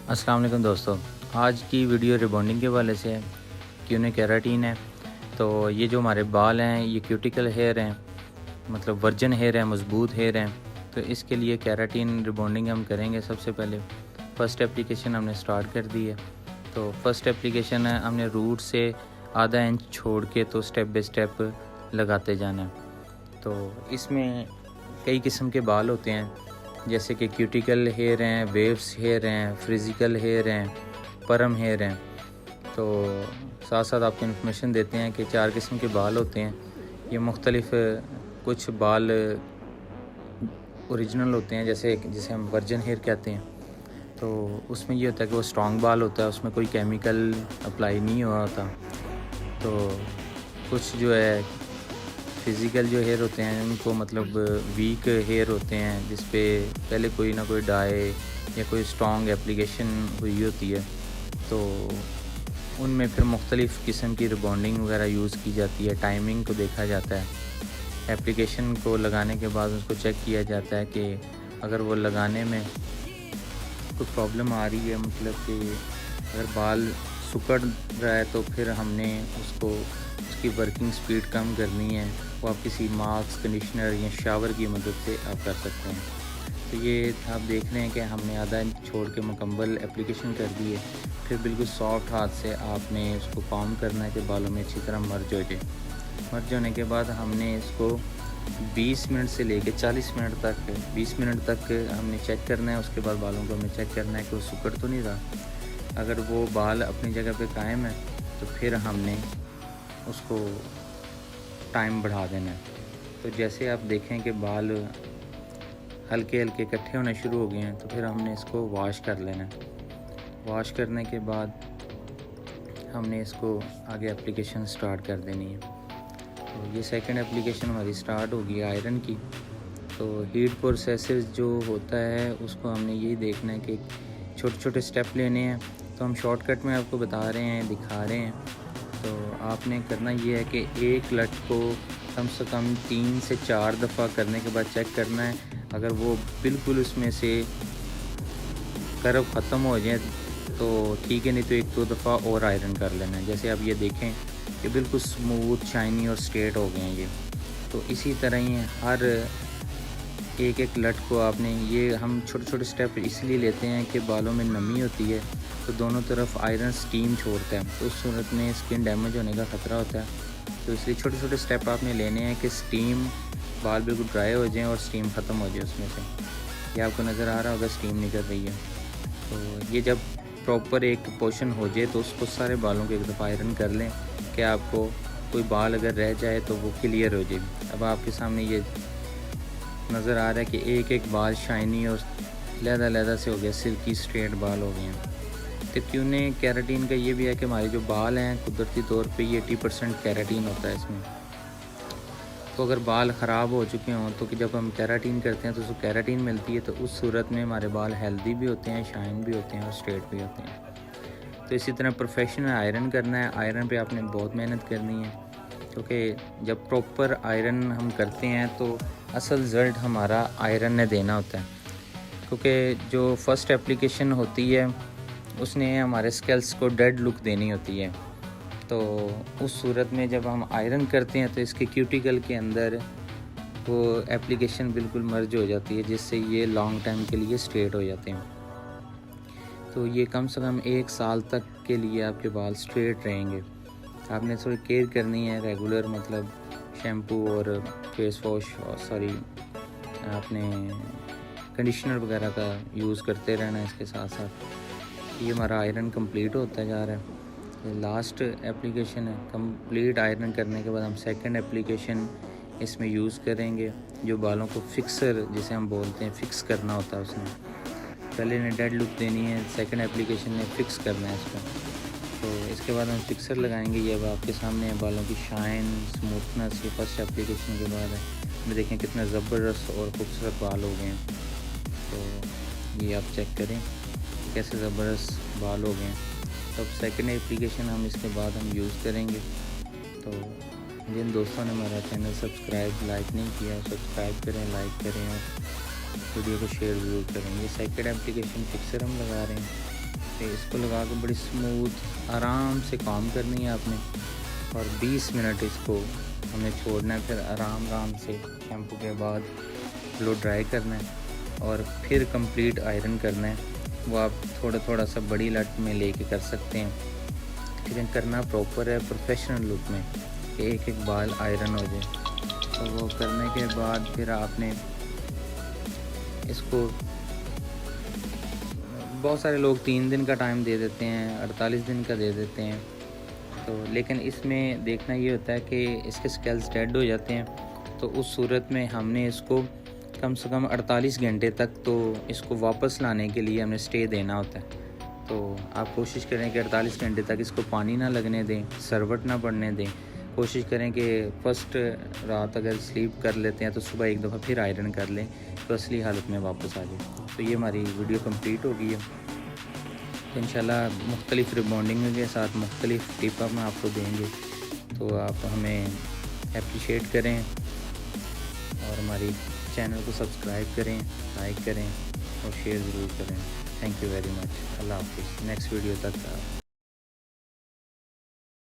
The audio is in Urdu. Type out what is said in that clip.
السلام علیکم دوستو، آج کی ویڈیو ریبانڈنگ کے والے سے ہے کہ انہیں کیراٹین ہے۔ تو یہ جو ہمارے بال ہیں یہ کیوٹیکل ہیئر ہیں، مطلب ورجن ہیئر ہیں، مضبوط ہیئر ہیں۔ تو اس کے لیے کیراٹین ریبانڈنگ ہم کریں گے۔ سب سے پہلے فرسٹ اپلیکیشن ہم نے سٹارٹ کر دی ہے۔ تو فرسٹ اپلیکیشن ہے، ہم نے روٹ سے آدھا انچ چھوڑ کے تو سٹیپ بائی سٹیپ لگاتے جانا ہے۔ تو اس میں کئی قسم کے بال ہوتے ہیں، جیسے کہ کیوٹیکل ہیئر ہیں، ویوز ہیئر ہیں، فریزیکل ہیئر ہیں، پرم ہیئر ہیں۔ تو ساتھ ساتھ آپ کو انفارمیشن دیتے ہیں کہ 4 قسم کے بال ہوتے ہیں۔ یہ مختلف کچھ بال اوریجنل ہوتے ہیں، جسے ہم ورجن ہیئر کہتے ہیں۔ تو اس میں یہ ہوتا ہے کہ وہ اسٹرانگ بال ہوتا ہے، اس میں کوئی کیمیکل اپلائی نہیں ہوا ہوتا۔ تو کچھ جو ہے فزیکل جو ہیئر ہوتے ہیں ان کو مطلب ویک ہیئر ہوتے ہیں، جس پہ پہلے کوئی نہ کوئی ڈائی یا کوئی اسٹرانگ اپلیکیشن ہوئی ہوتی ہے۔ تو ان میں پھر مختلف قسم کی ریبانڈنگ وغیرہ یوز کی جاتی ہے۔ ٹائمنگ کو دیکھا جاتا ہے، اپلیکیشن کو لگانے کے بعد اس کو چیک کیا جاتا ہے کہ اگر وہ لگانے میں کوئی پرابلم آ رہی ہے، مطلب کہ اگر بال سکڑ رہا ہے تو پھر ہم نے اس کی ورکنگ سپیڈ کم کرنی ہے۔ وہ آپ کسی ماسک، کنڈیشنر یا شاور کی مدد سے آپ کر سکتے ہیں۔ تو یہ آپ دیکھ رہے ہیں کہ ہم نے آدھا انچ چھوڑ کے مکمل اپلیکیشن کر دی ہے۔ پھر بالکل سافٹ ہاتھ سے آپ نے اس کو پام کرنا ہے کہ بالوں میں اچھی طرح مرج ہو جائے۔ مرج ہونے کے بعد ہم نے اس کو 20 منٹ سے لے کے 40 منٹ تک 20 منٹ تک ہم نے چیک کرنا ہے۔ اس کے بعد بالوں کو ہمیں چیک کرنا ہے کہ وہ سکڑ تو نہیں رہا۔ اگر وہ بال اپنی جگہ پہ قائم ہے تو پھر ہم نے اس کو ٹائم بڑھا دینا ہے۔ تو جیسے آپ دیکھیں کہ بال ہلکے ہلکے اکٹھے ہونے شروع ہو گئے ہیں تو پھر ہم نے اس کو واش کر لینا ہے۔ واش کرنے کے بعد ہم نے اس کو آگے اپلیکیشن سٹارٹ کر دینی ہے۔ تو یہ سیکنڈ اپلیکیشن ہماری سٹارٹ ہوگی آئرن کی۔ تو ہیٹ پروسیسز جو ہوتا ہے اس کو ہم نے یہی دیکھنا ہے کہ چھوٹے چھوٹے سٹیپ لینے ہیں۔ تو ہم شارٹ کٹ میں آپ کو بتا رہے ہیں، دکھا رہے ہیں۔ تو آپ نے کرنا یہ ہے کہ ایک لٹ کو کم سے کم 3 سے 4 دفعہ کرنے کے بعد چیک کرنا ہے۔ اگر وہ بالکل اس میں سے کرو ختم ہو جائے تو ٹھیک ہے، نہیں تو 1-2 دفعہ اور آئرن کر لینا ہے۔ جیسے آپ یہ دیکھیں کہ بالکل سموتھ، شائنی اور سٹریٹ ہو گئے ہیں یہ۔ تو اسی طرح ہی ہر ایک لٹ کو آپ نے، یہ ہم چھوٹے چھوٹے سٹیپ اس لیے لیتے ہیں کہ بالوں میں نمی ہوتی ہے تو دونوں طرف آئرن سٹیم چھوڑتا ہے، تو اس صورت میں سکن ڈیمیج ہونے کا خطرہ ہوتا ہے۔ تو اس لیے چھوٹے چھوٹے سٹیپ آپ نے لینے ہیں کہ سٹیم بال بالکل ڈرائی ہو جائیں اور سٹیم ختم ہو جائے اس میں سے۔ یہ آپ کو نظر آ رہا ہوگا سٹیم نکل رہی ہے۔ تو یہ جب پراپر ایک پورشن ہو جائے تو اس کو سارے بالوں کو ایک دفعہ آئرن کر لیں کہ آپ کو کوئی بال اگر رہ جائے تو وہ کلیئر ہو جائے۔ اب آپ کے سامنے یہ نظر آ رہا ہے کہ ایک بال شائنی اور علیحدہ سے ہو گیا، سلکی سٹریٹ بال ہو گئے ہیں۔ تو کیونے کیراٹین کا یہ بھی ہے کہ ہمارے جو بال ہیں قدرتی طور پہ یہ 80% کیراٹین ہوتا ہے اس میں۔ تو اگر بال خراب ہو چکے ہوں تو کہ جب ہم کیراٹین کرتے ہیں تو اس کو کیراٹین ملتی ہے، تو اس صورت میں ہمارے بال ہیلدی بھی ہوتے ہیں، شائن بھی ہوتے ہیں اور سٹریٹ بھی ہوتے ہیں۔ تو اسی طرح پروفیشنل آئرن کرنا ہے۔ آئرن پہ آپ نے بہت محنت کرنی ہے، کیونکہ جب پراپر آئرن ہم کرتے ہیں تو اصل رزلٹ ہمارا آئرن نے دینا ہوتا ہے، کیونکہ جو فرسٹ اپلیکیشن ہوتی ہے اس نے ہمارے اسکیلس کو ڈیڈ لک دینی ہوتی ہے۔ تو اس صورت میں جب ہم آئرن کرتے ہیں تو اس کے کیوٹیکل کے اندر وہ اپلیکیشن بالکل مرج ہو جاتی ہے، جس سے یہ لانگ ٹائم کے لیے سٹریٹ ہو جاتے ہیں۔ تو یہ کم سے کم 1 سال تک کے لیے آپ کے بال سٹریٹ رہیں گے۔ آپ نے تھوڑی کیئر کرنی ہے، ریگولر مطلب شیمپو اور فیس واش اور آپ نے کنڈیشنر وغیرہ کا یوز کرتے رہنا ہے اس کے ساتھ ساتھ۔ یہ ہمارا آئرن کمپلیٹ ہوتا جا رہا ہے، یہ لاسٹ اپلیکیشن ہے۔ کمپلیٹ آئرن کرنے کے بعد ہم سیکنڈ اپلیکیشن اس میں یوز کریں گے، جو بالوں کو فکسر جسے ہم بولتے ہیں، فکس کرنا ہوتا ہے اس میں۔ پہلے نے ڈیڈ لک دینی ہے، سیکنڈ اپلیکیشن نے فکس کرنا ہے اس کو۔ تو اس کے بعد ہم فکسر لگائیں گے۔ یہ اب آپ کے سامنے ہے بالوں کی شائن، سموتھنس، یہ فرسٹ اپلیکیشن کے بعد ہے۔ میں دیکھیں کتنا زبردست اور خوبصورت بال ہو گئے ہیں۔ تو یہ آپ چیک کریں کیسے زبردست بال ہو گئے ہیں۔ تو اب سیکنڈ اپلیکیشن ہم اس کے بعد ہم یوز کریں گے۔ تو جن دوستوں نے ہمارا چینل سبسکرائب لائک نہیں کیا، سبسکرائب کریں، لائک کریں اور ویڈیو کو شیئر ضرور کریں۔ یہ سیکنڈ اپلیکیشن فکسر ہم لگا رہے ہیں۔ کہ اس کو لگا کے بڑی سموتھ آرام سے کام کرنی ہے آپ نے، اور 20 منٹ اس کو ہمیں چھوڑنا ہے، پھر آرام سے شیمپو کے بعد بلو ڈرائی کرنا ہے اور پھر کمپلیٹ آئرن کرنا ہے۔ وہ آپ تھوڑا سا بڑی لٹ میں لے کے کر سکتے ہیں، لیکن کرنا پراپر ہے پروفیشنل لک میں کہ ایک بال آئرن ہو جائے۔ تو وہ کرنے کے بعد پھر آپ نے اس کو، بہت سارے لوگ 3 دن کا ٹائم دے دیتے ہیں، 48 دن کا دے دیتے ہیں، تو لیکن اس میں دیکھنا یہ ہوتا ہے کہ اس کے سکیلز ڈیڈ ہو جاتے ہیں، تو اس صورت میں ہم نے اس کو کم سے کم 48 گھنٹے تک تو اس کو واپس لانے کے لیے ہمیں سٹے دینا ہوتا ہے۔ تو آپ کوشش کریں کہ 48 گھنٹے تک اس کو پانی نہ لگنے دیں، سروٹ نہ پڑنے دیں۔ کوشش کریں کہ فرسٹ رات اگر سلیپ کر لیتے ہیں تو صبح ایک دفعہ پھر آئرن کر لیں تو اصلی حالت میں واپس آ جائے۔ تو یہ ہماری ویڈیو کمپلیٹ ہو گئی ہے، تو انشاءاللہ مختلف ریبانڈنگ کے ساتھ مختلف ٹپ ہم آپ کو دیں گے، تو آپ ہمیں اپریشیٹ کریں اور ہماری چینل کو سبسکرائب کریں، لائک کریں اور شیئر ضرور کریں۔ Thank you very much. Allah حافظ۔ نیکسٹ ویڈیو تک